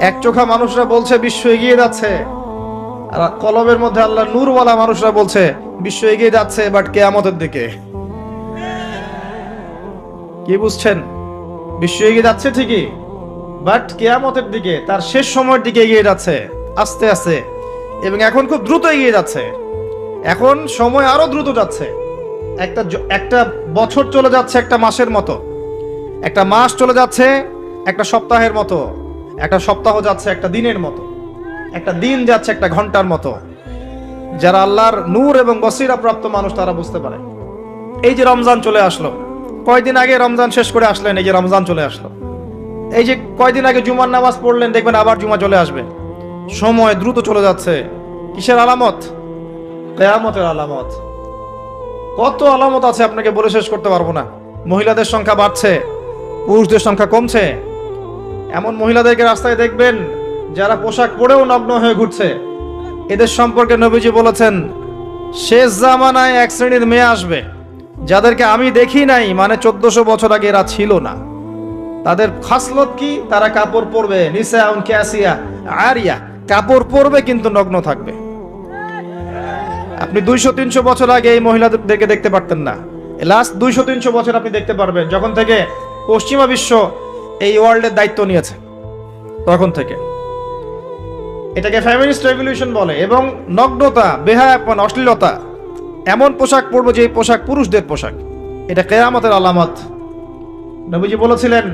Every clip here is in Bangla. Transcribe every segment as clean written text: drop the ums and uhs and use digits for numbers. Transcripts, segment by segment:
এক চোখা মানুষরা বলছে বিশ্ব এগিয়ে যাচ্ছে, আর কলবের মধ্যে আল্লাহ নূরওয়ালা মানুষরা বলছে বিশ্ব এগিয়ে যাচ্ছে বাট কিয়ামতের দিকে। কি বুঝছেন? বিশ্ব এগিয়ে যাচ্ছে ঠিকই, বাট কিয়ামতের দিকে, তার শেষ সময়ের দিকে এগিয়ে যাচ্ছে আস্তে আস্তে, এবং এখন খুব দ্রুত এগিয়ে যাচ্ছে। এখন সময় আরো দ্রুত যাচ্ছে। একটা বছর চলে যাচ্ছে একটা মাসের মতো, একটা মাস চলে যাচ্ছে একটা সপ্তাহের মতো, একটা সপ্তাহ যাচ্ছে একটা দিনের মতো, একটা দিন যাচ্ছে একটা ঘন্টার মতো। যারা আল্লাহর নূর এবং বসিরা প্রাপ্ত মানুষ তারা বুঝতে পারে। এই যে রমজান চলে আসলো, কয়দিন আগে রমজান শেষ করে আসলেন, এই যে রমজান চলে আসলো। এই যে কয়দিন আগে জুমার নামাজ পড়লেন, দেখবেন আবার জুমা চলে আসবে। সময় দ্রুত চলে যাচ্ছে। কিসের আলামত? কিয়ামতের আলামত। কত আলামত আছে আপনাকে বলে শেষ করতে পারবো না। মহিলাদের সংখ্যা বাড়ছে, পুরুষদের সংখ্যা কমছে। এমন মহিলাদেরকে রাস্তায় দেখবেন যারা পোশাক পরেও নগ্ন হয়ে ঘুরছে। এদের সম্পর্কে নবীজি বলেছেন, শেষ জামানায় এক শ্রেণীর মেয়ে আসবে যাদেরকে আমি দেখি নাই, মানে 1400 বছর আগে এরা ছিল না। তাদের খাসলত কি? তারা কাপড় পরবে, নিসাউন কাসিয়া আরিয়া, কাপড় পরবে কিন্তু নগ্ন থাকবে। আপনি 200-300 বছর আগে এই মহিলাদেরকে দেখতে পারতেন না। লাস্ট 200-300 বছর আপনি দেখতে পারবেন, যখন থেকে পশ্চিমা বিশ্ব এই ওয়ার্ল্ডের দায়িত্ব নিয়েছে তখন থেকে। এটাকে ফেমিনিস্ট রেভলিউশন বলে। এবং নগ্নতা, বেহায়াপন, অশ্লীলতা, এমন পোশাক পরবো যে পোশাক পুরুষদের পোশাক, এটা কিয়ামতের আলামত। নবীজি বলেছিলেন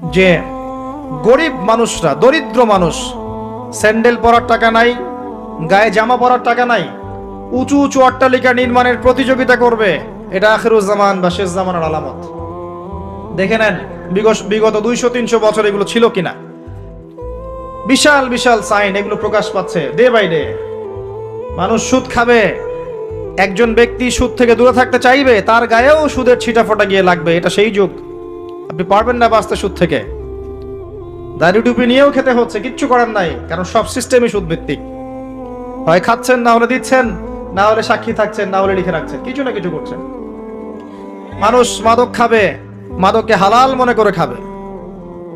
যে গরিব মানুষরা, দরিদ্র মানুষ, স্যান্ডেল পরার টাকা নাই, গায়ে জামা পরার টাকা নাই, উঁচু উঁচু অট্টালিকা নির্মাণের প্রতিযোগিতা করবে। এটা আখিরুজ্জামান বা শেষ জামানের আলামত। দেখে নেন বিগত 200-300 বছর এগুলো ছিল কিনা। বিশাল বিশাল সাইন এগুলো প্রকাশ পাচ্ছে ডে বাই ডে। মানুষ সুদ খাবে, একজন ব্যক্তি সুদ থেকে দূরে থাকতে চাইবে, তার গায়েও সুদের ছিটাফোঁটা গিয়ে লাগবে। এটা সেই যুগ। আপনি পারবেন না বাঁচতে সুদ থেকে। দাড়ি টুপি নিয়েও খেতে হচ্ছে, কিচ্ছু করার নাই, কারণ সব সিস্টেমই সুদ ভিত্তিক। হয় খাচ্ছেন, না হলে দিচ্ছেন, না হলে সাক্ষী থাকছেন, না হলে লিখে রাখছেন, কিছু না কিছু করছেন। মানুষ মাদক খাবে, মাদককে হালাল মনে করে খাবে।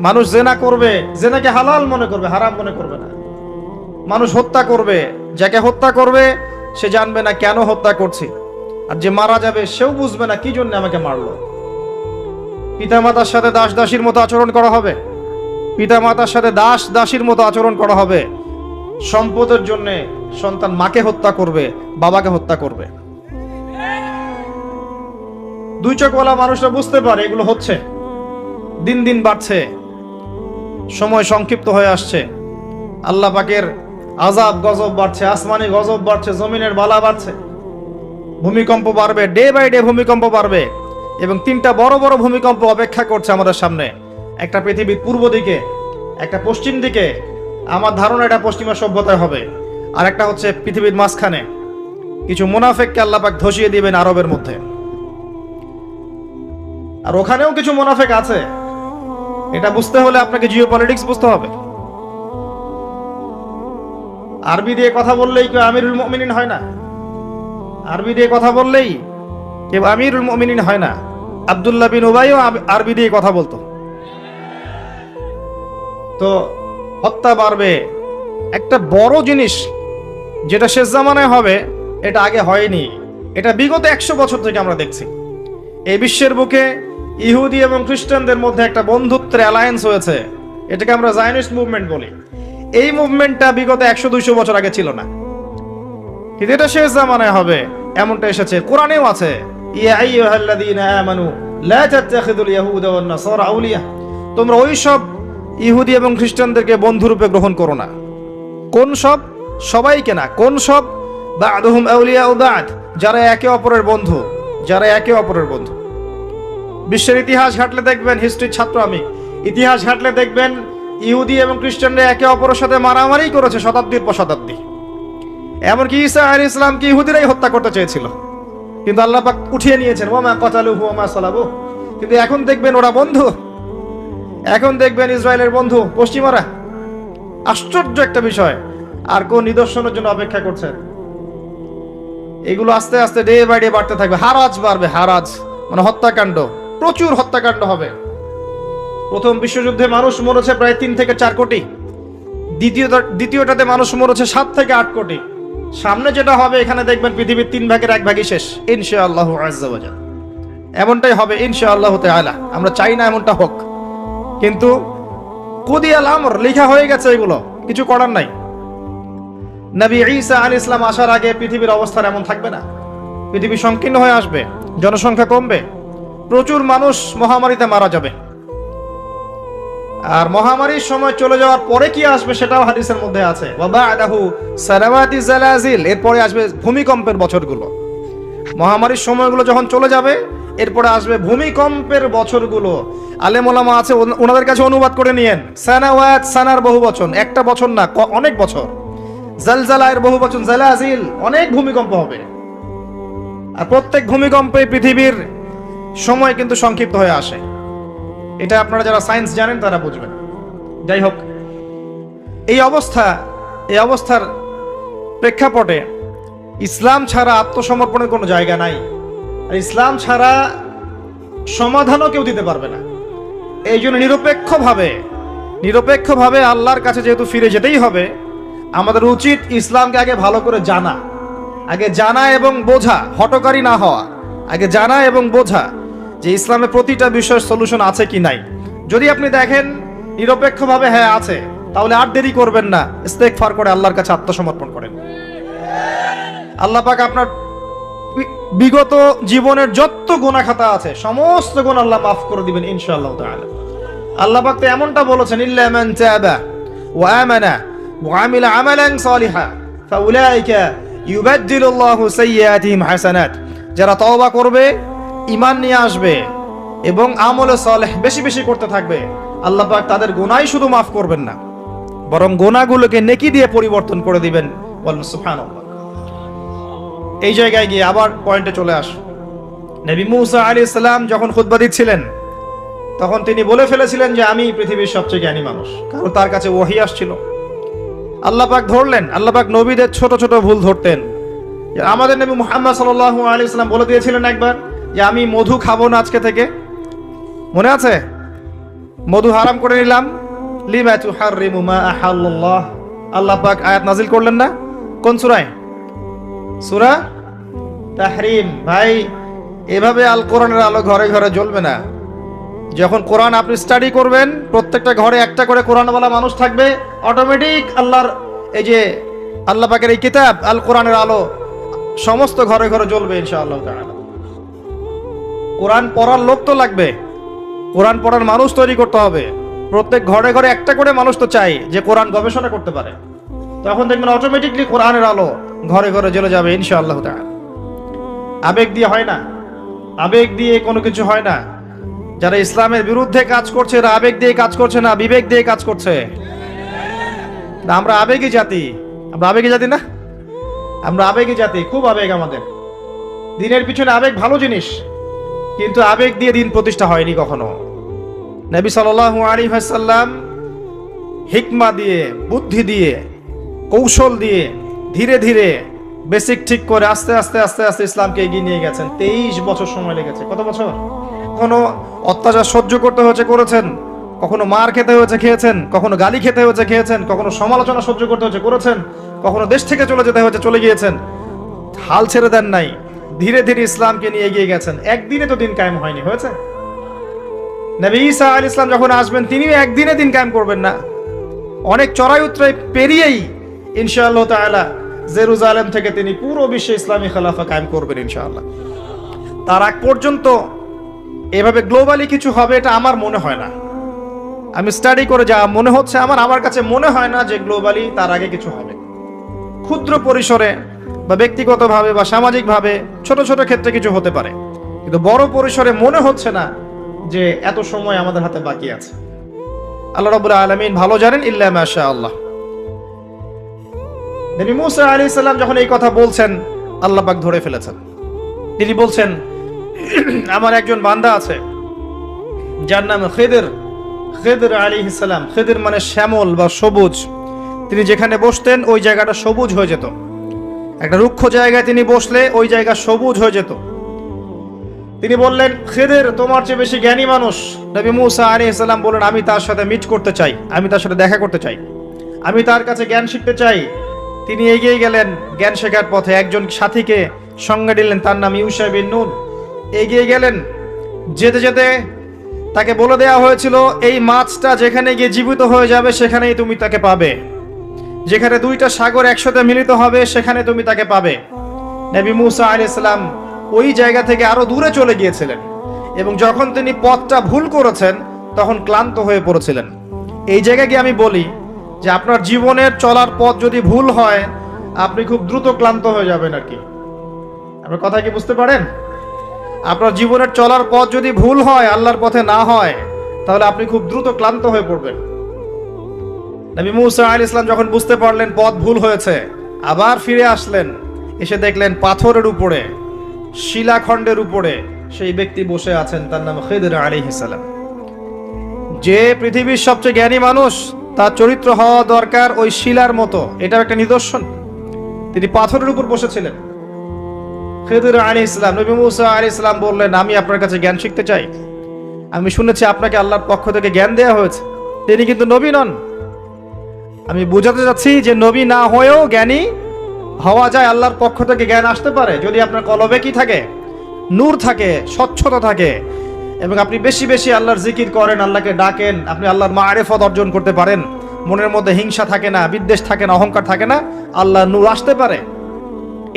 মানুষ জেনা করবে, জেনাকে হালাল মনে করবে, হারাম মনে করবে না। মানুষ হত্যা করবে, যাকে হত্যা করবে সে জানবে না কেন হত্যা করছি, আর যে মারা যাবে সেও বুঝবে না কি জন্য আমাকে মারলো। পিতামাতার সাথে দাস দাসীর মতো আচরণ করা হবে, পিতামাতার সাথে দাস দাসীর মতো আচরণ করা হবে। সম্পদের জন্য সন্তান মাকে হত্যা করবে, বাবাকে হত্যা করবে। দুই চোখওয়ালা মানুষরা বুঝতে পারে এগুলো হচ্ছে, দিন দিন বাড়ছে, সময় সংক্ষিপ্ত হয়ে আসছে। আল্লাহ পাকের আযাব গজব বাড়ছে, আসমানি গজব বাড়ছে, জমিনের বালা বাড়ছে, ভূমিকম্প বাড়বে, ডে বাই ডে ভূমিকম্প বাড়বে। এবং 3টা বড় বড় ভূমিকম্প অপেক্ষা করছে আমাদের সামনে। একটা পৃথিবীর পূর্ব দিকে, একটা পশ্চিম দিকে, আমার ধারণা এটা পশ্চিমা সভ্যতায় হবে, আর একটা হচ্ছে পৃথিবীর মাঝখানে। কিছু মুনাফিককে আল্লাহ পাক ধসিয়ে দিবেন আরবের মধ্যে, আর ওখানেও কিছু মুনাফিক আছে। এটা বুঝতে হলে আপনাকে জিওপলিটিক্স বুঝতে হবে। আরবি দিয়ে কথা বললেই কেউ আমিরুল মুমিনিন হয় না। আরবি দিয়ে কথা বললেই কেউ আমিরুল মুমিনিন হয় না। আব্দুল্লাহ বিন উবাইও আরবি দিয়ে কথা বলতো। তো হত্যা বাড়বে। একটা বড় জিনিস যেটা শেষ জামানায় হবে, এটা আগে হয়নি। এটা বিগত 100 বছর থেকে আমরা দেখছি। এই বিশ্বের বুকে ইহুদি এবং খ্রিস্টানদের মধ্যে একটা বন্ধুত্বের অ্যালায়েন্স হয়েছে, এটাকে আমরা জায়নিস্ট মুভমেন্ট বলি। এই মুভমেন্টটা বিগত 100-200 বছর আগে ছিল না, কিন্তু এটা শেষ জামানায় হবে এমনটা এসেছে। কোরআনেও আছে, ইয়া আইয়ুহাল্লাযীনা আমানু লা তাত্তাখিযুল ইয়াহুদা ওয়ান নাসারা আউলিয়া, তোমরা ওই সব ইহুদি এবং খ্রিস্টানদেরকে বন্ধুরূপে গ্রহণ করো না। কোন সব? সবাইকে না। কোন সব? বা'দুহুম আউলিয়াউ বা'দ, যারা একে অপরের বন্ধু, যারা একে অপরের বন্ধু। বিশ্বের ইতিহাস ঘাটলে দেখবেন, হিস্ট্রির ছাত্র আমি, ইতিহাস ঘাটলে দেখবেন ইহুদি এবং খ্রিস্টানরা একে অপরের সাথে মারামারি করেছে শতাব্দীর পর শতাব্দী। এমনকি ঈসা আলাইহিস সালামকে ইহুদিরাই হত্যা করতে চেয়েছিল, কিন্তু আল্লাহ পাক উঠিয়ে নিয়েছেন, ওয়া কাতালুহু ওয়া সালাবু। কিন্তু এখন দেখবেন ওরা বন্ধু, এখন দেখবেন ইসরায়েলের বন্ধু পশ্চিমারা। আশ্চর্য একটা বিষয়। আর কোন নিদর্শনের জন্য অপেক্ষা করছেন? এগুলো আস্তে আস্তে ডে বাই ডে বাড়তে থাকবে। হারাজ বাড়বে, হারাজ মানে হত্যাকাণ্ড, প্রচুর হত্যাকাণ্ড হবে। প্রথম বিশ্বযুদ্ধে মানুষ মরেছে প্রায় 3 থেকে 4 কোটি, দ্বিতীয়টাতে মানুষ মরেছে 7 থেকে 8 কোটি। সামনে যেটা হবে এখানে দেখবেন পৃথিবীর 3 ভাগের 1 ভাগই শেষ ইনশাআল্লাহু আযজা ওয়া জাল। এমনটাই হবে ইনশাআল্লাহু তাআলা। আমরা চাই না এমনটা হোক, কিন্তু কুদিয়াল আমর, লেখা হয়ে গেছে, এগুলো কিছু করার নাই। নবী ঈসা আলাইহিস সালাম আসার আগে পৃথিবীর অবস্থা এমন থাকবে না। পৃথিবী সংকীর্ণ হয়ে আসবে, জনসংখ্যা কমবে, প্রচুর মানুষ মহামারীতে মারা যাবে। আর মহামারীর সময় চলে যাওয়ার পরে কি আসবে সেটাও হাদিসের মধ্যে আছে, ওয়া বা'দাহু সানাওয়াতি জালাজিল, এরপরে আসবে ভূমিকম্পের বছরগুলো। মহামারীর সময়গুলো যখন চলে যাবে এরপরে আসবে ভূমিকম্পের বছরগুলো। আলেম ওলামা আছে, ওনাদের কাছে অনুবাদ করে নিয়েন। সানাওয়াত, সানার বহু বচন, একটা বছর না, অনেক বছর। জালজালায়ের বহু বচন জালাজিল, অনেক ভূমিকম্প হবে। আর প্রত্যেক ভূমিকম্পে পৃথিবীর সময় কিন্তু সংক্ষিপ্ত হয়ে আসে। এটা আপনারা যারা সায়েন্স জানেন তারা বুঝবেন। যাই হোক, এই অবস্থার প্রেক্ষাপটে ইসলাম ছাড়া আত্মসমর্পণের কোনো জায়গা নাই, আর ইসলাম ছাড়া সমাধানও কেউ দিতে পারবে না। এই জন্য নিরপেক্ষভাবে আল্লাহর কাছে যেহেতু ফিরে যেতেই হবে, আমাদের উচিত ইসলামকে আগে ভালো করে জানা এবং বোঝা, হটকারী না হওয়া। আগে জানা এবং বোঝা যে ইসলামের প্রতিটা বিষয়ের সলিউশন আছে কি নাই। যদি আপনি দেখেন নিরপেক্ষভাবে হ্যাঁ আছে, তাহলে আর দেরি করবেন না, ইস্তেগফার করে আল্লাহর কাছে আত্মসমর্পণ করেন। আল্লাহ পাক আপনার বিগত জীবনের যত গুনাহ খাতা আছে সমস্ত গুনাহ আল্লাহ মাফ করে দিবেন ইনশাআল্লাহ তাআলা। আল্লাহ পাক তো এমনটা বলেছেন, ইল্লা মান তাবা ওয়া আমানা ওয়া আমিলা আমালান সালিহা ফাউলাইকা ইউবাদদিলুল্লাহু সাইয়্যাতিহিম হাসানাত। যারা তওবা করবে, ঈমান নিয়ে আসবে এবং আমলে সালেহ বেশি বেশি করতে থাকবে, আল্লাহ পাক তাদের গুনাহই শুধু মাফ করবেন না, বরং গুনাহগুলোকে নেকি দিয়ে পরিবর্তন করে দিবেন। বলুন সুবহানাল্লাহ। এই জায়গায় গিয়ে আবার পয়েন্টে চলে আস। নবী মুসা আলাইহিস সালাম যখন খুতবা দিচ্ছিলেন তখন তিনি বলে ফেলেছিলেন যে আমি পৃথিবীর সবচেয়ে জ্ঞানী মানুষ, কারণ তার কাছে ওহী আসছিল। আল্লাহ পাক ধরলেন, আল্লাহ পাক নবীদের ছোট ছোট ভুল ধরতেন। আমাদের নবী মুহাম্মদ সাল্লাল্লাহু আলাইহি ওয়াসাল্লাম বলে দিয়েছিলেন একবার যে আমি মধু খাবো না আজকে থেকে, মনে আছে? মধু হারাম করে নিলাম। লিমা তুহাররিমু মা আহাল্লাল্লাহ, আল্লাহ পাক আয়াত নাজিল করলেন না? কোন সূরায়? সূরা তাহরিম। ভাই, এভাবে আল কোরআনের আলো ঘরে ঘরে জ্বলবে না। যখন কোরআন আপনি স্টাডি করবেন, প্রত্যেকটা ঘরে একটা করে কোরআনওয়ালা মানুষ থাকবে, অটোমেটিক আল্লাহর এই যে আল্লাহ পাকের এই কিতাব আল কোরআনের আলো সমস্ত ঘরে ঘরে জ্বলবে ইনশাআল্লাহ তাআলা। কোরআন পড়ার লোক তো লাগবে, কোরআন পড়ার মানুষ তৈরি করতে হবে। প্রত্যেক ঘরে ঘরে একটা করে মানুষ তো চাই যে কোরআন গবেষণা করতে পারে। তখন দেখবেন অটোমেটিকলি কোরআনের আলো ঘরে ঘরে জ্বলে যাবে ইনশাআল্লাহ তাআলা। আবেগ দিয়ে হয় না, আবেগ দিয়ে কোনো কিছু হয় না। যারা ইসলামের বিরুদ্ধে কাজ করছে এরা আবেগ দিয়ে কাজ করছে না, বিবেক দিয়ে কাজ করছে। আমরা আবেগী জাতি, আমরা আবেগী জাতি না, আমরা আবেগী জাতি, খুব আবেগ আমাদের। দিনের পিছনে আবেগ ভালো জিনিস, কিন্তু আবেগ দিয়ে দিন প্রতিষ্ঠা হয়নি কখনো। নবী সাল্লাল্লাহু আলাইহি ওয়াসাল্লাম হিকমা দিয়ে, বুদ্ধি দিয়ে, কৌশল দিয়ে ধীরে ধীরে বেসিক ঠিক করে আস্তে আস্তে আস্তে আস্তে ইসলামকে এগিয়ে নিয়ে গেছেন। 23 বছর সময় লেগেছে। কত বছর? কখনো অত্যাচার সহ্য করতে হয়েছে, করেছেন। কখনো মার খেতে হয়েছে, খেয়েছেন। কখনো গালি খেতে হয়েছে, খেয়েছেন। কখনো সমালোচনা সহ্য করতে হয়েছে, করেছেন। কখনো দেশ থেকে চলে যেতে হয়েছে, চলে গিয়েছেন। হাল ছেড়ে দেন নাই, ধীরে ধীরে ইসলামকে নিয়ে এগিয়ে গেছেন। একদিনে তো দিন কায়েম হয়নি, হয়েছে? নবী ঈসা আলাইহিস সালাম যখন আসবেন তিনিও একদিনে দিন কায়েম করবেন না, অনেক চড়াই উতরাই পেরিয়েই ইনশাআল্লাহ তাআলা জেরুজালেম থেকে তিনি পুরো বিশ্বে ইসলামী খেলাফা কায়েম করবেন ইনশাআল্লাহ। তার আগ পর্যন্ত এভাবে গ্লোবালি কিছু হবে এটা আমার মনে হয় না। আমি স্টাডি করে যা মনে হচ্ছে আমার কাছে মনে হয় না যে গ্লোবালি তার আগে কিছু হবে। ক্ষুদ্র পরিসরে বা ব্যক্তিগতভাবে বা সামাজিকভাবে ছোট ছোট ক্ষেত্রে কিছু হতে পারে, কিন্তু বড় পরিসরে মনে হচ্ছে না যে এত সময় আমাদের হাতে বাকি আছে। আল্লাহ রাব্বুল আলামিন ভালো জানেন, ইল্লা মাশাআল্লাহ। নবী মুসা আলাইহিস সালাম যখন এই কথা বলছেন, আল্লাহ পাক ধরে ফেলেছেন। তিনি বলছেন, আমার একজন বান্দা আছে যার নাম খিদর আলাইহিস সালাম। খিদর মানে শ্যামল বা সবুজ। তিনি যেখানে বসতেন ওই জায়গাটা সবুজ হয়ে যেত। একটা রুক্ষ জায়গায় তিনি বসলে ওই জায়গা সবুজ হয়ে যেত। তিনি বললেন, খিদির তোমার চেয়ে বেশি জ্ঞানী মানুষ। নবী মুসা আলাইহিস সালাম বললেন, আমি তার সাথে মিট করতে চাই, আমি তার সাথে দেখা করতে চাই, আমি তার কাছে জ্ঞান শিখতে চাই। তিনি এগিয়ে গেলেন জ্ঞান শেখার পথে। একজন সাথীকে সঙ্গে দিলেন, তার নাম ইউশা বিন নুন। এগিয়ে গেলেন, যেতে যেতে তাকে বলে দেওয়া হয়েছিল, এই মাছটা যেখানে গিয়ে জীবিত হয়ে যাবে সেখানেই তুমি তাকে পাবে, যেখানে দুইটা সাগর একসাথে মিলিত হবে সেখানে তুমি তাকে পাবে। নবী মুসা আলাইহিস সালাম ওই জায়গা থেকে আরো দূরে চলে গিয়েছিলেন, এবং যখন তিনি পথটা ভুল করেছেন তখন ক্লান্ত হয়ে পড়েছিলেন। এই জায়গায় গিয়ে আমি বলি যে আপনার জীবনের চলার পথ যদি ভুল হয়, আপনি খুব দ্রুত ক্লান্ত হয়ে যাবেন আর কি। আপনার কথা কি বুঝতে পারেন? আপনার জীবনের চলার পথ যদি ভুল হয়, আল্লাহর পথে না হয়, তাহলে আপনি খুব দ্রুত ক্লান্ত হয়ে পড়বেন। নবী মুসা আলাইহিস সালাম যখন বুঝতে পারলেন পথ ভুল হয়েছে, আবার ফিরে আসলেন। এসে দেখলেন পাথরের উপরে, শিলাখণ্ডের উপরে সেই ব্যক্তি বসে আছেন, তার নাম খিদির আলাইহিস সালাম। যে পৃথিবীর সবচেয়ে জ্ঞানী মানুষ, তার চরিত্র হওয়া দরকার ওই শিলার মতো। এটাও একটা নিদর্শন। তিনি পাথরের উপর বসেছিলেন। খিদির আলাইহিস সালাম, নবী মুসা আলাইহিস সালাম বললেন, আমি আপনার কাছে জ্ঞান শিখতে চাই। আমি শুনেছি আপনাকে আল্লাহর পক্ষ থেকে জ্ঞান দেওয়া হয়েছে। তিনি কিন্তু নবী নন। আমি বোঝাতে চাচ্ছি যে নবী না হয়েও জ্ঞানী হওয়া যায়, আল্লাহর পক্ষ থেকে জ্ঞান আসতে পারে যদি আপনার কলবে কি থাকে, নূর থাকে, স্বচ্ছতা থাকে, এবং আপনি বেশি বেশি আল্লাহর জিকির করেন, আল্লাহকে ডাকেন, আপনি আল্লাহর মারিফত অর্জন করতে পারেন, মনের মধ্যে হিংসা থাকে না, বিদ্বেষ থাকে না, অহংকার থাকে না, আল্লাহর নূর আসতে পারে।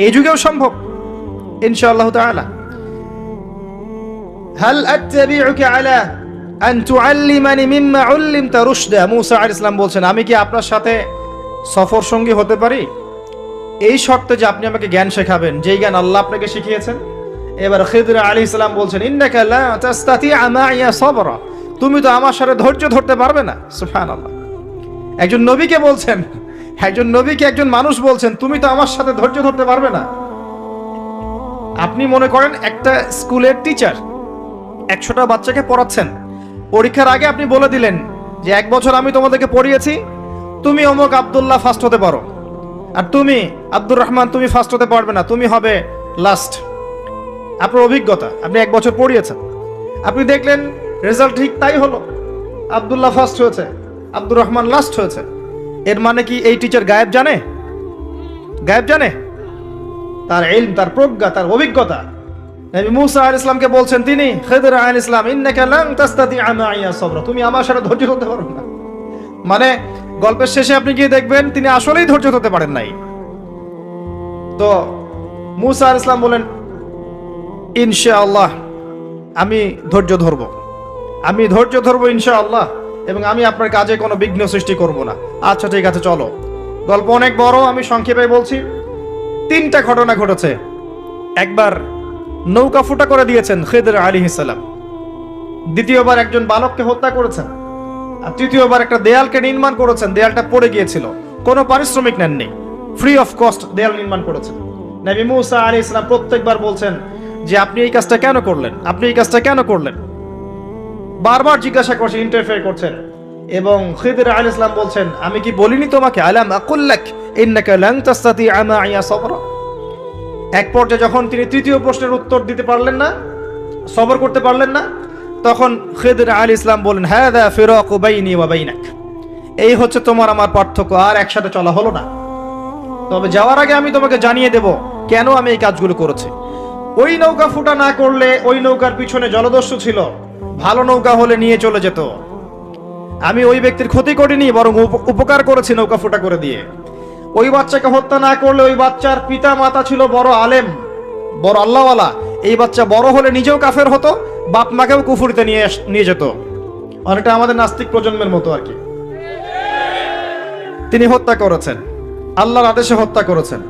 এই যুগেও সম্ভব ইনশাআল্লাহ তাআলা। হাল আত্তাবিউকা আলা আন তুআল্লিমানি মিম্মা উল্লিমতা রুশদা। মুসা আলাইহিস সালাম বলছেন, আমি কি আপনার সাথে সফর সঙ্গী হতে পারি? এই শর্তে যে আপনি আমাকে জ্ঞান শেখাবেন, যেই জ্ঞান আল্লাহ আপনাকে শিখিয়েছেন। এবার খিদির আলাইহিস সালাম বলছেন, ইন্নাকা লা তাস্তাতিআ মাইয়া সাবরা, তুমি তো আমার সাথে ধৈর্য ধরতে পারবে না। সুবহানাল্লাহ। একজন নবীকে বলছেন, একজন নবীকে একজন মানুষ বলছেন, তুমি তো আমার সাথে ধৈর্য ধরতে পারবে না। আপনি মনে করেন একটা স্কুলের টিচার 100টা বাচ্চাকে পড়াচ্ছেন, পরীক্ষার আগে আপনি বলে দিলেন যে 1 বছর আমি তোমাদেরকে পড়িয়েছি, তুমি অমুক আব্দুল্লাহ ফার্স্ট হতে পারো, আর তুমি আব্দুর রহমান তুমি ফার্স্ট হতে পারবে না, তুমি হবে লাস্ট। আপনার অভিজ্ঞতা, আপনি 1 বছর পড়িয়েছেন, আপনি দেখলেন রেজাল্ট ঠিক তাই হলো, আব্দুল্লাহ ফার্স্ট হয়েছে, আব্দুর রহমান লাস্ট হয়েছে। এর মানে কি এই টিচার গায়েব জানে? গায়েব জানে? তার ইলম, তার প্রজ্ঞা, তার অভিজ্ঞতা। নবী মুসা আলাইহিস সালামকে বলছেন তিনি, খিদির আলাইহিস সালাম, ইন্নাকা লান তাস্তাতিআ মাইয়া সাবরা, তুমি আমার সাথে ধৈর্য ধরতে পারবে না। মানে গল্পের শেষে আপনি গিয়ে দেখবেন তিনি আসলেই ধৈর্য ধরতে পারেন নাই। তো মুসা আলাইহিস সালাম বলেন, ইনশাআল্লাহ আমি ধৈর্য ধরব, আমি ধৈর্য ধরব ইনশাআল্লাহ, এবং আমি আপনার কাজে কোনো বিঘ্ন সৃষ্টি করব না। আচ্ছা ঠিক আছে, চলো। গল্প অনেক বড়, আমি সংক্ষেপে বলছি। 3টা ঘটনা ঘটেছে। একবার নৌকা ফুটা করে দিয়েছেন খিদির আলাইহিস সালাম, দ্বিতীয়বার একজন বালককে হত্যা করেছেন, আর তৃতীয়বার একটা দেয়ালকে নির্মাণ করেছেন, দেয়ালটা পড়ে গিয়েছিল, কোনো পারিশ্রমিক নেননি, ফ্রি অফ কস্ট দেয়াল নির্মাণ করেছেন। নবী মুসা আলাইহিস সালাম প্রত্যেকবার বলছেন যে আপনি এই কাজটা কেন করলেন, আপনি এই কাজটা কেন করলেন, বারবার জিজ্ঞাসা করছেন, ইন্টারফেয়ার করছেন। এবং খিদির আলাইহিস সালাম বলছেন, আমি কি বলিনি তোমাকে, আলাম আকুল লাক ইন্নাকা লান তাস্তাতিআ মাইয়া সাবরা। এক পর্যায়ে যখন তিনি তৃতীয় প্রশ্নের উত্তর দিতে পারলেন না, সবর করতে পারলেন না, তখন খিদির আলাইহিস সালাম বলেন, হাযা ফিরাকু বাইনি ওয়া বাইনাক, এই হচ্ছে তোমার আমার পার্থক্য, আর একসাথে চলা হলো না। তবে যাওয়ার আগে আমি তোমাকে জানিয়ে দেব কেন আমি এই কাজগুলো করেছি। ওই নৌকা ফুটা না করলে, ওই নৌকার পিছনে জলদস্যু ছিল, ভালো নৌকা হলে নিয়ে চলে যেত। আমি ওই ব্যক্তির ক্ষতি করিনি, বরং উপকার করেছি নৌকা ফুটা করে দিয়ে। ওই বাচ্চাকে হত্যা না করলে, ওই বাচ্চার পিতা মাতা ছিল বড় আলেম, বড় আল্লাহওয়ালা, এই বাচ্চা বড় হলে নিজেও কাফের হতো, বাপ মাকেও কুফরিতে নিয়ে যেত। অনেকটা আমাদের নাস্তিক প্রজন্মের মতো আর কি। তিনি হত্যা করেছেন, আল্লাহর আদেশে হত্যা করেছেন।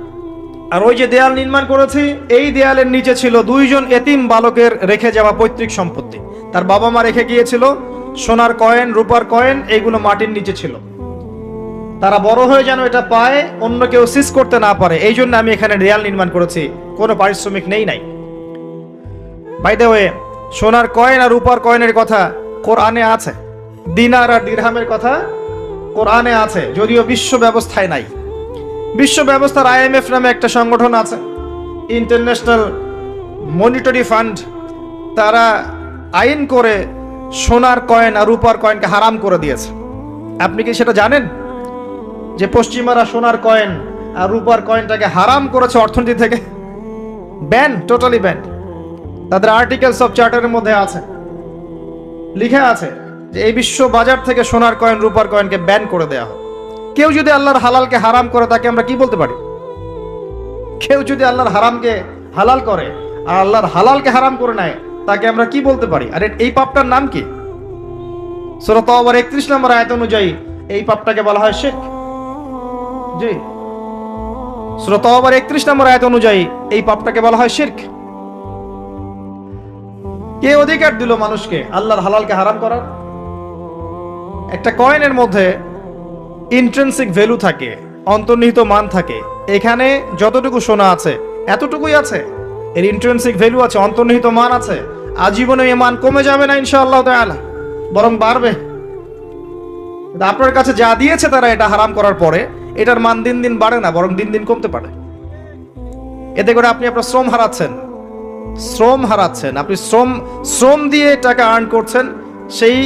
আর ওই যে দেয়াল নির্মাণ করেছি, এই দেয়ালের নিচে ছিল 2 জন এতিম বালকের রেখে যাওয়া পৈতৃক সম্পত্তি। তার বাবা মা রেখে গিয়েছিল সোনার কয়েন, রূপার কয়েন, এইগুলো মাটির নিচে ছিল। তারা বড় হয়ে যেন এটা পায়, অন্য কেউ সিজ করতে না পারে, এই জন্য আমি এখানে দেয়াল নির্মাণ করেছি, কোনো পারিশ্রমিক নেই নাই। বাই দ্য ওয়ে, সোনার কয়েন আর রূপার কয়েনের কথা কোরআনে আছে, দিনার আর দিরহামের কথা কোরআনে আছে, যদিও বিশ্ব ব্যবস্থায় নাই। বিশ্ব ব্যবস্থার IMF নামে একটা সংগঠন আছে, ইন্টারন্যাশনাল মনিটারি ফান্ড, তারা আইন করে সোনার কয়েন আর রূপার কয়েনকে হারাম করে দিয়েছে। আপনি কি সেটা জানেন যে পশ্চিমারা সোনার কয়েন আর রূপার কয়েনটাকে হারাম করেছে অর্থনীতি থেকে? Ban, totally ban. তাদের আর্টিকেলস অফ চার্টারের মধ্যে আছে, লিখে আছে যে এই বিশ্ব বাজার থেকে সোনার কয়েন রূপার কয়েনকে ব্যান করে দেয়া হয়। কেউ যদি আল্লাহর হালালকে হারাম করে তাকে আমরা কি বলতে পারি? কেউ যদি আল্লাহর হারামকে হালাল করে আর আল্লাহর হালালকে হারাম করে নেয় তাকে আমরা কি বলতে পারি? আর এই পাপটার নাম কি? সূরা তাওবার 31 নম্বর আয়াত অনুযায়ী এই পাপটাকে বলা হয় শিরক। জি, সূরা তাওবার 31 নম্বর আয়াত অনুযায়ী এই পাপটাকে বলা হয় শিরক। কে অধিকার দিল মানুষকে আল্লাহর হালালকে হারাম করার? একটা কয়েনের মধ্যে ইন্ট্রিনসিক ভ্যালু থাকে, অন্তর্নিহিত মান থাকে। এখানে যতটুকু সোনা আছে এতটুকুই আছে, এর ইন্ট্রিনসিক ভ্যালু আছে, অন্তর্নিহিত মান আছে। আজীবনে এই মান কমে যাবে না ইনশাআল্লাহ তাআলা, বরং বাড়বে। আপনার কাছে যা দিয়েছে তারা এটা হারাম করার পরে এটার মান দিন দিন বাড়ে না, বরং দিন দিন কমতে পারে। এতে করে আপনি আপনার শ্রম হারাচ্ছেন, আপনি শ্রম দিয়ে টাকা আর্ন করছেন। সেই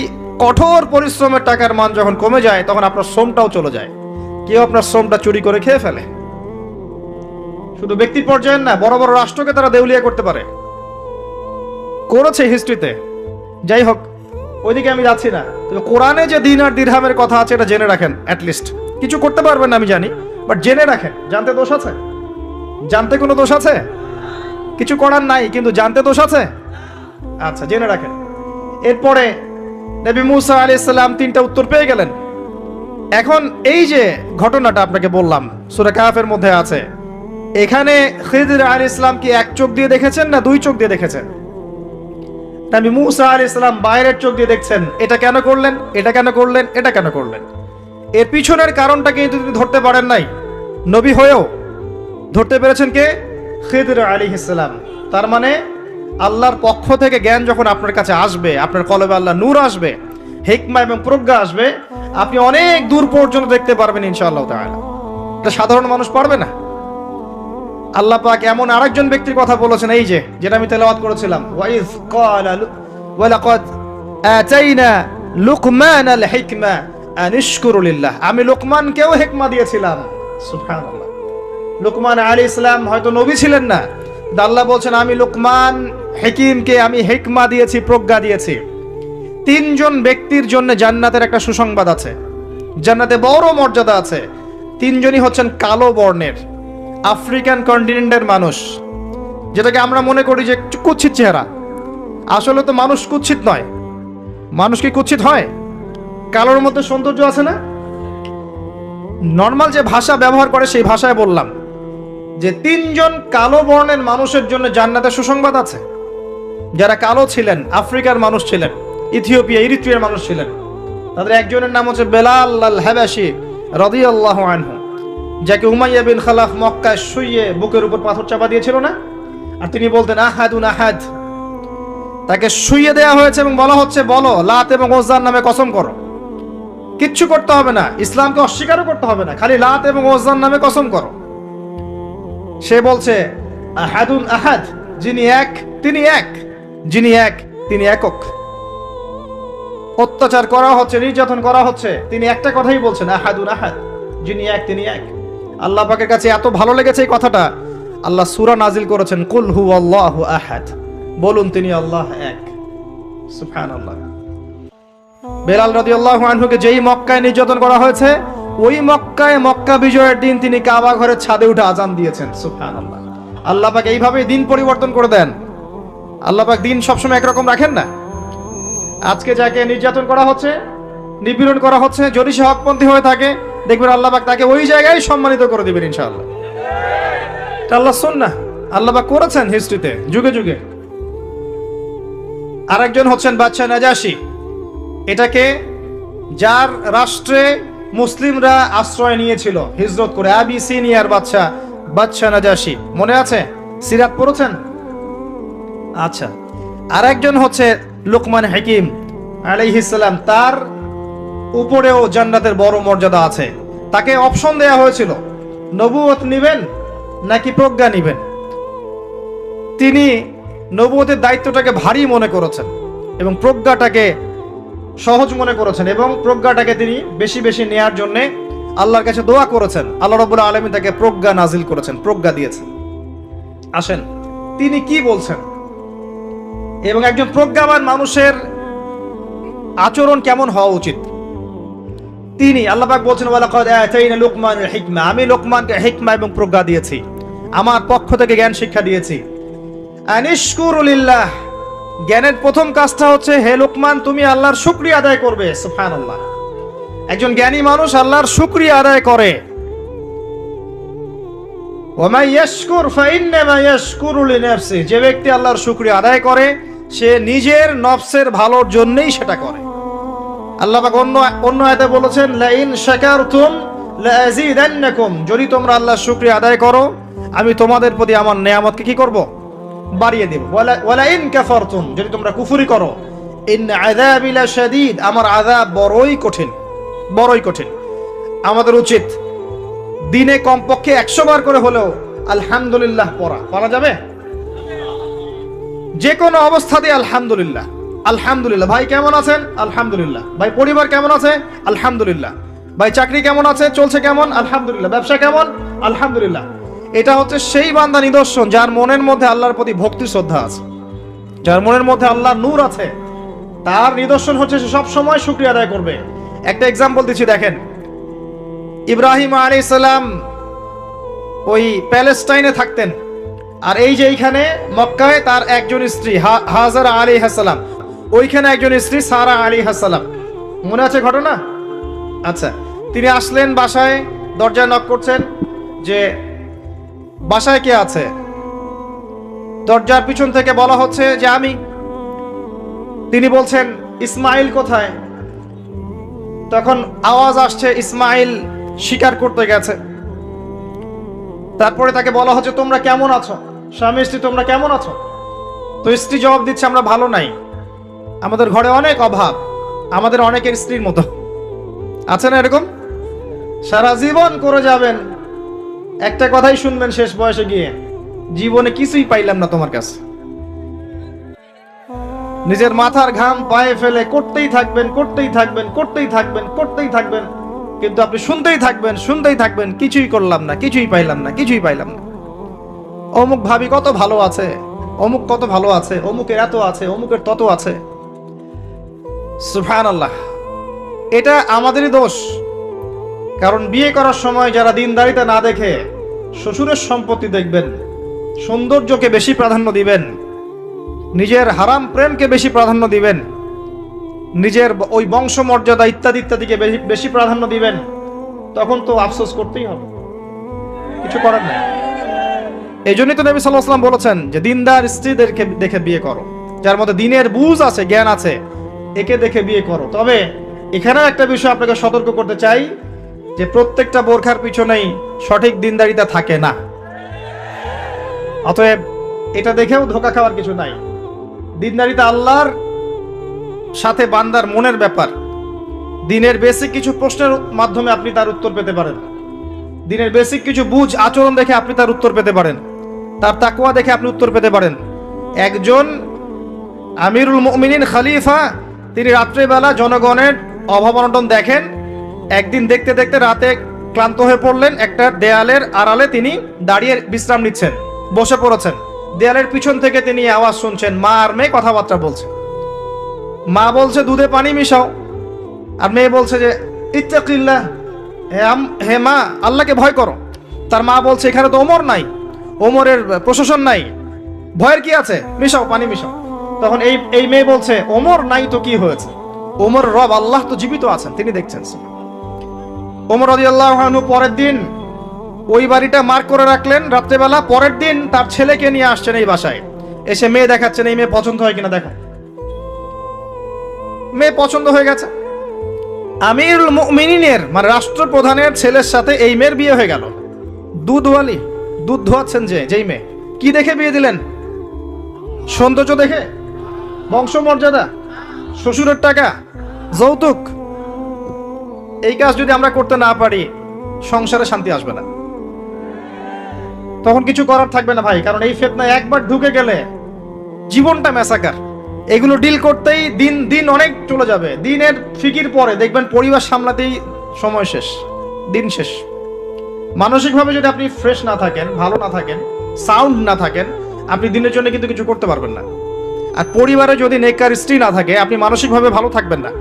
কঠোর পরিশ্রমের টাকার মান যখন কমে যায় তখন আপনার শ্রমটাও চলে যায়। কেউ আপনার শ্রমটা চুরি করে খেয়ে ফেলে। শুধু ব্যক্তির পর্যায়ে না, বড় বড় রাষ্ট্রকে তারা দেউলিয়া করতে পারে, করেছে হিস্ট্রিতে। যাই হোক, ওইদিকে আমি যাচ্ছি না। তবে কোরআনে যে দিনার দিরহামের কথা আছে এটা জেনে রাখেন। অ্যাটলিস্ট কিছু করতে পারবেন না আমি জানি, বাট জেনে রাখেন। জানতে দোষ আছে? জানতে কোনো দোষ আছে? কিছু করার নাই, কিন্তু জানতে দোষ আছে? আচ্ছা, জেনে রাখেন। এরপরে নবী মুসা আলাইহিস সালাম 3টা উত্তর পেয়ে গেলেন। এখন এই যে ঘটনাটা আপনাকে বললাম সূরা কাহফের মধ্যে আছে, এখানে খিদর আলাইহিস সালাম কি এক চোখ দিয়ে দেখেছেন না 2 চোখ দিয়ে দেখেছেন? নবী মুসা আলাইহিস সালাম বাইরের চোখ দিয়ে দেখছেন, এটা কেন করলেন, এটা কেন করলেন, এটা কেন করলেন। এর পিছনের কারণটা কিন্তু তিনি ধরতে পারেন নাই। নবী হয়েও ধরতে পেরেছেন কে? খিদর আলাইহিস সালাম। তার মানে আল্লাহর পক্ষ থেকে জ্ঞান যখন আপনার কাছে আসবে, আপনার কলবে আল্লাহ নূর আসবে, হিকমা এবং প্রজ্ঞা আসবে, আপনি অনেক দূর পর্যন্ত দেখতে পারবেন ইনশাআল্লাহ তাআলা। এটা সাধারণ মানুষ পারবে না। আল্লাহ পাক এমন আরেকজন ব্যক্তির কথা বলেছেন, এই যে যেটা আমি তেলাওয়াত করেছিলাম, ওয়াইজ ক্বালা ওয়ালাকাদ আতাইনা লুকমানাল হিকমা আন ইশকুরু লিল্লাহ। আমি লোকমানকেও হিকমা দিয়েছিলাম। সুবহানাল্লাহ। লোকমান আলাইহিস সালাম হয়তো নবী ছিলেন না, আল্লাহ বলছেন আমি লোকমান হাকিমকে আমি হিকমা দিয়েছি, প্রজ্ঞা দিয়েছি। 3 জন ব্যক্তির জন্য জান্নাতের একটা সুসংবাদ আছে, জান্নাতে বড় মর্যাদা আছে। 3 জনই হচ্ছেন কালো বর্ণের, আফ্রিকান কন্টিনেন্টের মানুষ, যেটাকে আমরা মনে করি যে কুৎসিত চেহারা। আসলে তো মানুষ কুৎসিত নয়। মানুষ কি কুৎসিত হয়? কালোর মধ্যে সৌন্দর্য আছে না? নর্মাল যে ভাষা ব্যবহার করে সেই ভাষায় বললাম যে 3 জন কালো বর্ণের মানুষের জন্য জান্নাতের সুসংবাদ আছে। যারা কালো ছিলেন, আফ্রিকার মানুষ ছিলেন, ইথিওপিয়া ইরিত্রিয়ার মানুষ ছিলেন। তাদের একজনের নাম হচ্ছে বেলাল আল হাবাশি রাদিয়াল্লাহু আনহু, যাকে উমাইয়া বিন খালাফ মক্কায় শুইয়ে বুকের উপর পাথর চাপা দিয়েছিল না, আর তিনি বলতেন আহাদুন আহাদ। তাকে শুইয়ে দেওয়া হয়েছে এবং বলা হচ্ছে বলো লাত এবং ওজ্জার নামে কসম করো। কিচ্ছু করতে হবে না, ইসলামকে অস্বীকারও করতে হবে না, খালি লাত এবং ওজ্জার নামে কসম করো। সে বলছে আহাদুন আহাদ, যিনি এক তিনি এক, যিনি এক তিনি একক। অত্যাচার করা হচ্ছে, নির্যাতন করা হচ্ছে, তিনি একটা কথাই বলছেন আহাদুন আহাদ, যিনি এক তিনি এক। আল্লাহ পাকের কাছে এত ভালো লেগেছে এই কথাটা, আল্লাহ সূরা নাজিল করেছেন কুল হুয়াল্লাহু আহাদ, বলুন তিনি আল্লাহ এক। সুবহানাল্লাহ। বেলাল রাদিয়াল্লাহু আনহুকে যেই মক্কায় নির্যাতন করা হয়েছে, ওই মক্কায় মক্কা বিজয়ের দিন তিনি কাবা ঘরের ছাদে উঠে আজান দিয়েছেন। সুবহানাল্লাহ। আল্লাহ পাক এইভাবে দিন পরিবর্তন করে দেন। আল্লাহ পাক দিন সবসময় একরকম রাখেন না। আজকে যাকে নির্যাতন করা হচ্ছে, নিপীড়ন করা হচ্ছে, যদি সে হকপন্থী হয়ে থাকে, দেখবেন আল্লাহ পাক তাকে ওই জায়গায় সম্মানিত করে দিবেন ইনশাআল্লাহ। এটা আল্লাহ সুন্নাহ, আল্লাহ পাক করেছেন হিস্ট্রিতে যুগে যুগে। আরেকজন হচ্ছেন বাদশা নাজাশি। এটাকে যার রাষ্ট্রে মুসলিমরা আশ্রয় নিয়েছিল হিজরত করে, আবিসিনিয়ার বাদশা নাজাশি, মনে আছে? সিরাত পড়েছেন? আচ্ছা। আরেকজন হচ্ছে লুকমান হাকিম আলাইহিস সালাম, তার উপরেও জান্নাতের বড় মর্যাদা আছে। তাকে অপশন দেয়া হয়েছিল নবুয়ত নিবেন নাকি প্রজ্ঞা নিবেন। তিনি নবুয়তের দায়িত্বটাকে ভারী মনে করেছেন এবং প্রজ্ঞাটাকে সহজ মনে করেছেন এবং প্রজ্ঞাটাকে তিনি বেশি বেশি নেয়ার জন্য আল্লাহর কাছে দোয়া করেছেন। আল্লাহ রাব্বুল আলামিন তাকে প্রজ্ঞা নাজিল করেছেন, প্রজ্ঞা দিয়েছেন। আসেন তিনি কি বলছেন এবং একজন প্রজ্ঞাবান মানুষের আচরণ কেমন হওয়া উচিত তিনি আল্লাহ পাক বলছেন, ওয়ালাকাদ আতাইনা লুকমানাল হিকমা, আমি লোকমানকে হিকমা এবং প্রজ্ঞা দিয়েছি, আমার পক্ষ থেকে জ্ঞান শিক্ষা দিয়েছি। আনিশকুরু লিল্লাহ, জ্ঞানের প্রথম কাজটা হচ্ছে হে লোকমান তুমি আল্লাহর শুকরিয়া আদায় করবে। সুবহানাল্লাহ, একজন জ্ঞানী মানুষ আল্লাহর শুকরিয়া আদায় করে। ওয়া মান ইয়াশকুর ফাইন্নামা ইয়াশকুরু লিনাফসি, যে ব্যক্তি আল্লাহর শুকরিয়া আদায় করে সে নিজের নফসের ভালোর জন্যই সেটা করে। আল্লাহ পাক অন্য আয়াতে বলেছেন, লা ইন শাকারতুম লা আযীদান্নাকুম, যদি তোমরা আল্লাহর শুকরিয়া আদায় করো আমি তোমাদের প্রতি আমার নেয়ামতকে কি করব, বাড়িয়ে দেব। ওয়ালা ইন কাফারতুম, যদি তোমরা কুফরি করো, ইন আযাবি লাশাদীদ, আমার আযাব বড়ই কঠিন, বড়ই কঠিন। আমাদের উচিত দিনে কমপক্ষে 100 বার করে হলেও আলহামদুলিল্লাহ পড়া যাবে, যে কোনো অবস্থাতে আলহামদুলিল্লাহ। আলহামদুলিল্লাহ, ভাই কেমন আছেন? আলহামদুলিল্লাহ। ভাই পরিবার কেমন আছে? আলহামদুলিল্লাহ। ভাই চাকরি কেমন আছে, চলছে কেমন? আলহামদুলিল্লাহ। ব্যবসা কেমন? আলহামদুলিল্লাহ। এটা হচ্ছে সেই বান্দা নিদর্শন যার মনের মধ্যে আল্লাহর প্রতি ভক্তি শ্রদ্ধা আছে, যার মনের মধ্যে আল্লাহর নূর আছে, তার নিদর্শন হচ্ছে সে সব সময় শুকরিয়া আদায় করবে। একটা এক্সাম্পল দিচ্ছি, দেখেন ইব্রাহিম আলাইহিস সালাম ওই প্যালেস্টাইনে থাকতেন, আর এই যে এইখানে মক্কায় তার একজন স্ত্রী হাজারা আলাইহিস সালাম, ওইখানে একজন স্ত্রী সারা আলাইহিস সালাম। মনে আছে ঘটনা? আচ্ছা, তিনি আসলেন বাসায়, দরজায় নক করছেন যে বাসায় কে আছে? দরজার পিছন থেকে বলা হচ্ছে যে আমি। তিনি বলছেন ইসমাইল কোথায়? তখন আওয়াজ আসছে ইসমাইল শিকার করতে গেছে। তারপরে তাকে বলা হচ্ছে তোমরা কেমন আছো, স্বামী স্ত্রী তোমরা কেমন আছো? তো স্ত্রী জবাব দিচ্ছে আমরা ভালো নাই, আমাদের ঘরে অনেক অভাব, আমাদের অনেকের স্ত্রীর মতো। আছে না এরকম? সারা জীবন করে যাবেন, একটা কথাই শুনবেন শেষ বয়সে গিয়ে, জীবনে কিছুই পাইলাম না তোমার কাছে। নিজের মাথার ঘাম পায়ে ফেলে করতেই থাকবেন, করতেই থাকবেন, করতেই থাকবেন, করতেই থাকবেন, কিন্তু আপনি শুনতেই থাকবেন, শুনতেই থাকবেন, কিছুই করলাম না, কিছুই পাইলাম না, কিছুই পাইলাম না। অমুক ভাবি কত ভালো আছে, অমুক কত ভালো আছে, অমুকের এত আছে, অমুকের তত আছে। সুবহানাল্লাহ, এটা আমাদেরই দোষ। কারণ বিয়ে করার সময় যারা দিনদারিতা না দেখে শ্বশুরের সম্পত্তি দেখবেন, সৌন্দর্যকে বেশি প্রাধান্য দিবেন, নিজের হারাম প্রেমকে বেশি প্রাধান্য দিবেন, নিজের ওই বংশমর্যাদা ইত্যাদি ইত্যাদিকে বেশি প্রাধান্য দিবেন, তখন তো আফসোস করতেই হবে, কিছু করার নেই। এই জন্যই তো নবী সাল্লাল্লাহু আলাইহি ওয়াসাল্লাম বলেছেন যে দিনদার স্ত্রীদেরকে দেখে বিয়ে করো, যার মধ্যে দিনের বুঝ আছে, জ্ঞান আছে, একে দেখে বিয়ে করো। তবে এখানে একটা বিষয় আপনাকে সতর্ক করতে চাই যে প্রত্যেকটা বোরখার পিছনেই সঠিক দিনদারিতা থাকে না। অতএব এটা দেখেও ধোঁকা খাওয়ার কিছু নাই। দিনদারিতা আল্লাহর সাথে বান্দার মনের ব্যাপার। দিনের বেসিক কিছু প্রশ্নের মাধ্যমে আপনি তার উত্তর পেতে পারেন, দিনের বেসিক কিছু বুঝ আচরণ দেখে আপনি তার উত্তর পেতে পারেন, তার তাকওয়া দেখে আপনি উত্তর পেতে পারেন। একজন আমিরুল মুমিনিন খলিফা, তিনি রাত্রেবেলা জনগণের অভাব অনটন দেখেন। একদিন দেখতে দেখতে রাতে ক্লান্ত হয়ে পড়লেন, একটা দেয়ালের আড়ালে তিনি দাঁড়িয়ে বিশ্রাম নিচ্ছেন, বসে পড়েছেন। দেয়ালের পিছন থেকে তিনি আওয়াজ শুনছেন, মা আর মেয়ে কথাবার্তা বলছে। মা বলছে দুধে পানি মিশাও, আর মেয়ে বলছে যে ইত্তাকিল্লাহ, হে মা আল্লাহকে ভয় করো। তার মা বলছে এখানে তো ওমর নাই, ওমরের প্রশাসন নাই, ভয়ের কি আছে, মিশাও, পানি মিশাও। তখন এই মেয়ে বলছে ওমর নাই তো কি হয়েছে, ওমর রব আল্লাহ তো জীবিত আছেন, তিনি দেখছেন। ওমর রাদিয়াল্লাহু আনহু পরের দিন ওই বাড়িটা মার্ক করে রাখলেন রাত্রেবেলা। পরের দিন তার ছেলেকে নিয়ে আসছেন এই বাসায়, এসে মেয়ে দেখাচ্ছেন, এই মেয়ে পছন্দ হয় কিনা দেখো। মেয়ে পছন্দ হয়ে গেছে। আমিরুল মুমিনিনের মানে রাষ্ট্রপ্রধানের ছেলের সাথে এই মেয়ের বিয়ে হয়ে গেল। দুধওয়ালি, দুধ ধোয়াচ্ছেন যেই মেয়ে, কি দেখে বিয়ে দিলেন? সৌন্দর্য দেখে, বংশমর্যাদা, শ্বশুরের টাকা, যৌতুক। এই কাজ যদি আমরা করতে না পারি সংসারে শান্তি আসবে না, তখন কিছু করার থাকবে না ভাই। কারণ এই ফিতনায় একবার ঢুকে গেলে জীবনটা ম্যাসাকার। এগুলো ডিল করতেই দিন দিন অনেক চলে যাবে। দিনের ফিকির পরে দেখবেন পরিবার সামলাতেই সময় শেষ, দিন শেষ। মানসিকভাবে যদি আপনি ফ্রেশ না থাকেন, ভালো না থাকেন, সাউন্ড না থাকেন, আপনি দিনের জন্য কিন্তু কিছু করতে পারবেন না। আর পরিবারে যদি নেককার স্ত্রী না থাকে, আপনি মানসিকভাবে ভালো থাকবেন না,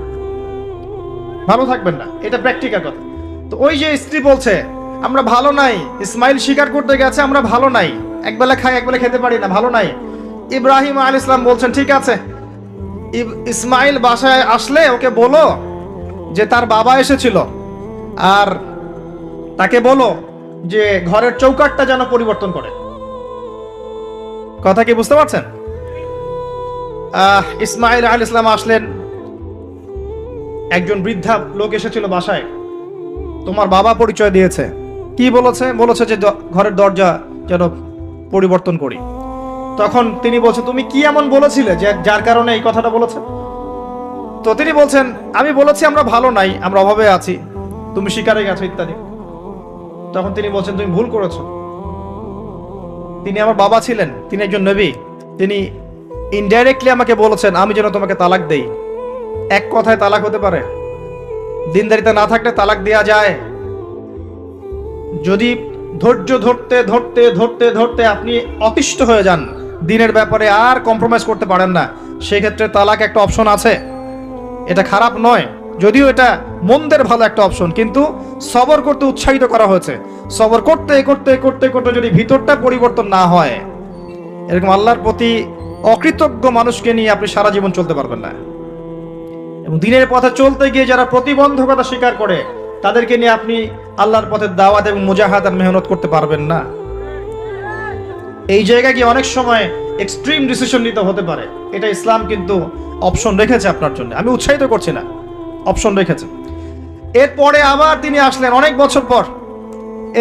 ভালো থাকবেন না। এটা প্র্যাকটিক্যাল কথা। তো ওই যে স্ত্রী বলছে আমরা ভালো নাই, ইসমাইল স্বীকার করতে গেছে আমরা ভালো নাই, একবেলা খাই একবেলা খেতে পারি না, ভালো নাই। ইব্রাহিম আলাইহিস সালাম বলছেন ঠিক আছে, ইসমাইল বাসায় আসলে ওকে বলো যে তার বাবা এসেছিল, আর তাকে বলো যে ঘরের চৌকাঠটা যেন পরিবর্তন করে। কথা কি বুঝতে পারছেন? ইসমাইল আলাইহিস সালাম আসলেন, একজন বৃদ্ধা লোক এসেছিল বাসায়, তোমার বাবা পরিচয় দিয়েছে। কি বলেছে? বলেছে যে ঘরের দরজা যেন পরিবর্তন করি। তখন তিনি বলছেন তুমি কি এমন বলেছিলে যে যার কারণে এই কথাটা বলেছে? তো তিনি বলছেন আমি বলেছি আমরা ভালো নাই, আমরা অভাবে আছি, তুমি শিকারে গেছো ইত্যাদি। তখন তিনি বলছেন তুমি ভুল করেছো, তিনি আমার বাবা ছিলেন, তিনি একজন নবী, তিনি ইনডাইরেক্টলি আমাকে বলেছেন আমি যেন তোমাকে তালাক দেই। এক কথায় তালাক হতে পারে? দিনদারিতা না থাকলে তালাক দেয়া যায়? যদি ধৈর্য ধরতে ধরতে ধরতে ধরতে আপনি অতিষ্ঠ হয়ে যান, দিনের ব্যাপারে আর কম্প্রোমাইজ করতে পারেন না, সেক্ষেত্রে তালাক একটা অপশন আছে। এটা খারাপ নয়, যদিও এটা মন্দের ভালো একটা অপশন, কিন্তু সবর করতে উৎসাহিত করা হয়েছে। সবর করতে করতে করতে করতে যদি ভিতরটা পরিবর্তন না হয়, এরকম আল্লাহর প্রতি অকৃতজ্ঞ মানুষকে নিয়ে আপনি সারা জীবন চলতে পারবেন না। এবং দিনের পথে চলতে গিয়ে যারা প্রতিবন্ধকতা স্বীকার করে, তাদেরকে নিয়ে আপনি আল্লাহর পথে দাওয়াত এবং মুজাহাদার মেহনত করতে পারবেন না। এই জায়গায় গিয়ে অনেক সময় এক্সট্রিম ডিসিশন নিতে হতে পারে। এটা ইসলাম কিন্তু অপশন রেখেছে আপনার জন্য, আমি উৎসাহিত করছি না, অপশন রেখেছে। এরপরে আবার তিনি আসলেন অনেক বছর পর,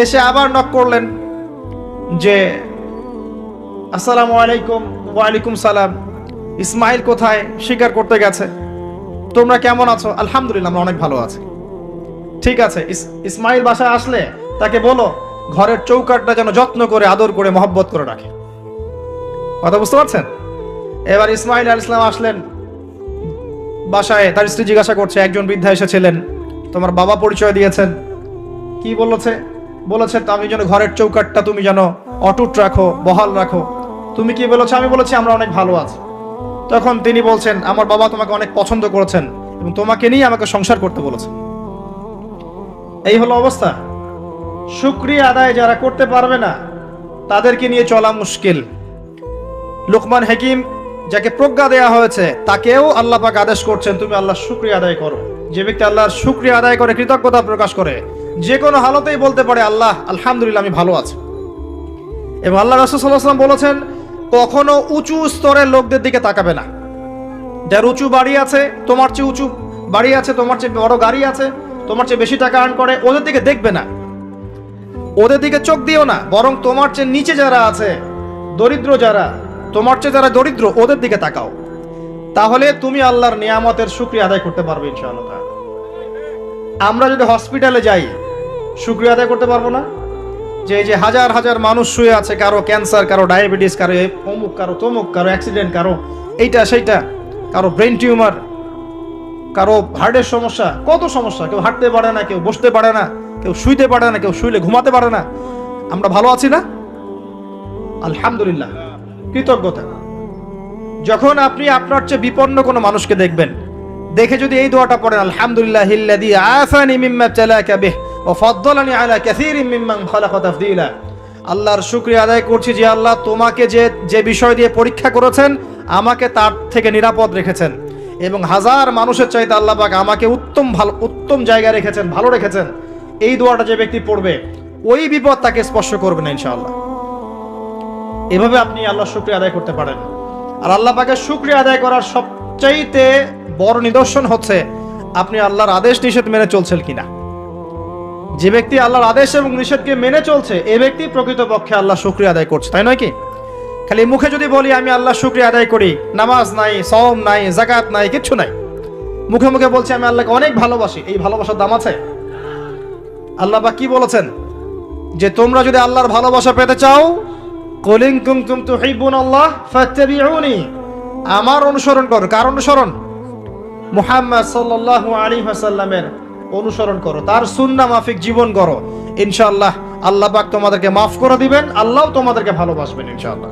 এসে আবার নক করলেন যে আসসালামু আলাইকুম। ওয়ালাইকুম সালাম। ইসমাইল কোথায়? স্বীকার করতে গেছে। তোমরা কেমন আছো? আলহামদুলিল্লাহ আমরা অনেক ভালো আছি। ঠিক আছে, ইসমাইল বাসায় আসলে তাকে বলো ঘরের চৌকাঠটা যেন যত্ন করে আদর করে মহব্বত করে রাখে। কথা বুঝতে পারছেন? এবার ইসমাইল আলাইহিস সালাম আসলেন বাসায়, তার স্ত্রী জিজ্ঞাসা করছে, একজন বৃদ্ধা এসেছিলেন, তোমার বাবা পরিচয় দিয়েছেন। কি বলেছে? বলেছে আমি যেন ঘরের চৌকাঠটা তুমি যেন অটুট রাখো, বহাল রাখো। তুমি কি বলেছো? আমি বলেছি আমরা অনেক ভালো আছি। তখন তিনি বলছেন আমার বাবা তোমাকে অনেক পছন্দ করেছেন এবং তোমাকে নিয়ে আমাকে সংসার করতে বলেছেন। এই হলো অবস্থা। শুকরিয়া আদায় যারা করতে পারবে না, তাদেরকে নিয়ে চলা মুশকিল। লুকমান হাকিম, যাকে প্রজ্ঞা দেয়া হয়েছে, তাকেও আল্লাহ পাক আদেশ করছেন তুমি আল্লাহর শুকরিয়া আদায় করো। যে ব্যক্তি আল্লাহর শুকরিয়া আদায় করে, কৃতজ্ঞতা প্রকাশ করে, যে কোনো হালতেই বলতে পারে আল্লাহ আলহামদুলিল্লাহ আমি ভালো আছি। এবং আল্লাহ রাসূল সাল্লাল্লাহু আলাইহি ওয়াসাল্লাম বলেছেন কখনো উঁচু স্তরের লোকদের দিকে তাকাবে না। যার উঁচু বাড়ি আছে, তোমার চেয়ে উঁচু বাড়ি আছে, তোমার চেয়ে বড় গাড়ি আছে, তোমার চেয়ে বেশি টাকা আর্ন করে, ওদের দিকে দেখবে না, ওদের দিকে চোখ দিও না। বরং তোমার চেয়ে নিচে যারা আছে, দরিদ্র যারা, তোমার চেয়ে যারা দরিদ্র, ওদের দিকে তাকাও। তাহলে তুমি আল্লাহর নিয়ামতের শুকরিয়া আদায় করতে পারবে ইনশাআল্লাহ। আমরা যদি হসপিটালে যাই, শুকরিয়া আদায় করতে পারবো না? যে এই যে হাজার হাজার মানুষ শুয়ে আছে, কারো ক্যান্সার, কারো ডায়াবেটিস, কারো অমুক, কারো তমুক, কারো অ্যাক্সিডেন্ট, কারো এইটা সেইটা, কারো ব্রেন টিউমার, কারো হার্টের সমস্যা, কত সমস্যা। কেউ হাঁটতে পারে না, কেউ বসতে পারে না, কেউ শুইতে পারে না, কেউ শুইলে ঘুমাতে পারে না। আমরা ভালো আছি না? আলহামদুলিল্লাহ, কৃতজ্ঞতা। যখন আপনি আপনার চেয়ে বিপন্ন কোনো মানুষকে দেখবেন, দেখে যদি এই দোয়াটা পড়েন আলহামদুলিল্লাহিল্লাযী আফানি মিম্মা ইবতালাকা বিহি ওয়া ফাদ্দালানি আলা কাসীরিন মিম্মান খালাকা তাফদীলা, আল্লাহর শুকরিয়া আদায় করছি যে আল্লাহ তোমাকে যে বিষয় দিয়ে পরীক্ষা করেছেন, আমাকে তার থেকে নিরাপদ রেখেছেন, এবং হাজার মানুষের চাইতে আল্লাহ পাক আমাকে উত্তম জায়গায় রেখেছেন, ভালো রেখেছেন। এই দোয়াটা যে ব্যক্তি পড়বে, ওই বিপদ তাকে স্পর্শ করবে না ইনশাআল্লাহ। এভাবে আপনি আল্লাহর শুকরিয়া আদায় করতে পারেন। আর আল্লাহ পাকের শুকরিয়া আদায় করার সবচাইতে বড় নিদর্শন হচ্ছে আপনি আল্লাহর আদেশ নিষেধ মেনে চলছেন কিনা। যে ব্যক্তি আল্লাহর আদেশ এবং নিষেধকে মেনে চলছে, এই ব্যক্তি প্রকৃতপক্ষে আল্লাহ শুকরিয়া আদায় করছে, তাই নয় কি? খালি মুখে যদি বলি আমি আল্লাহ শুকরিয়া আদায় করি, নামাজ নাই, সওম নাই, যাকাত নাই, কিচ্ছু নাই, মুখে মুখে বলছি আমি আল্লাহকে অনেক ভালোবাসি, এই ভালোবাসার দাম আছে? আল্লাহ পাক কি বলেছেন? যে তোমরা যদি আল্লাহর ভালোবাসা পেতে চাও, কুল ইন কুনতুম তুহিব্বুনাল্লাহ ফাত্তাবিউনি আমার অনুসরণ করো। কার অনুসরণ? মুহাম্মদ সাল্লাল্লাহু আলাইহি ওয়াসাল্লামের অনুসরণ করো, তার সুন্নাহ মাফিক জীবন করো। ইনশাআল্লাহ আল্লাহ পাক তোমাদেরকে মাফ করে দিবেন, আল্লাহও তোমাদেরকে ভালোবাসবেন ইনশাআল্লাহ।